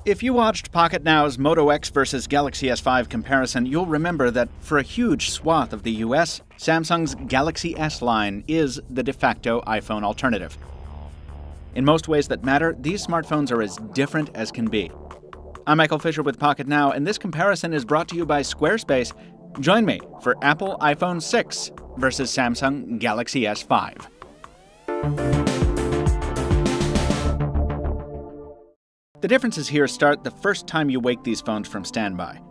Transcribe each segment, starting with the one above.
If you watched Pocket Now's Moto X versus Galaxy S5 comparison, you'll remember that for a huge swath of the US, Samsung's Galaxy S line is the de facto iPhone alternative. In most ways that matter, these smartphones are as different as can be. I'm Michael Fisher with Pocket Now, and this comparison is brought to you by Squarespace. Join me for Apple iPhone 6 versus Samsung Galaxy S5. The differences here start the first time you wake these phones from standby.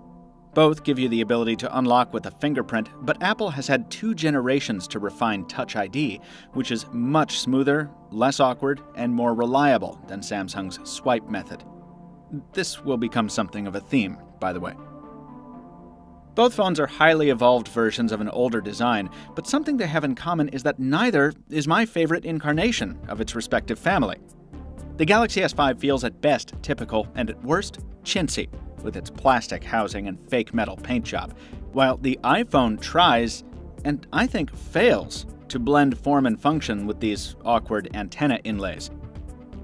Both give you the ability to unlock with a fingerprint, but Apple has had 2 generations to refine Touch ID, which is much smoother, less awkward, and more reliable than Samsung's swipe method. This will become something of a theme, by the way. Both phones are highly evolved versions of an older design, but something they have in common is that neither is my favorite incarnation of its respective family. The Galaxy S5 feels at best typical and at worst chintzy, with its plastic housing and fake metal paint job, while the iPhone tries, and I think fails, to blend form and function with these awkward antenna inlays.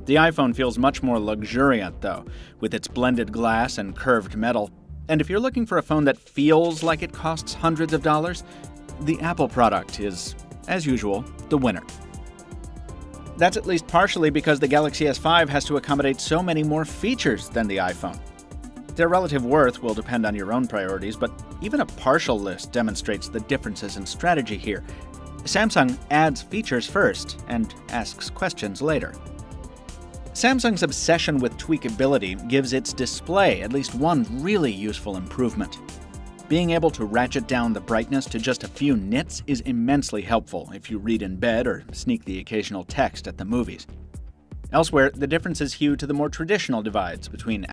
The iPhone feels much more luxuriant, though, with its blended glass and curved metal, and if you're looking for a phone that feels like it costs hundreds of dollars, the Apple product is, as usual, the winner. That's at least partially because the Galaxy S5 has to accommodate so many more features than the iPhone. Their relative worth will depend on your own priorities, but even a partial list demonstrates the differences in strategy here. Samsung adds features first and asks questions later. Samsung's obsession with tweakability gives its display at least one really useful improvement. Being able to ratchet down the brightness to just a few nits is immensely helpful if you read in bed or sneak the occasional text at the movies. Elsewhere, the differences hew to the more traditional divides between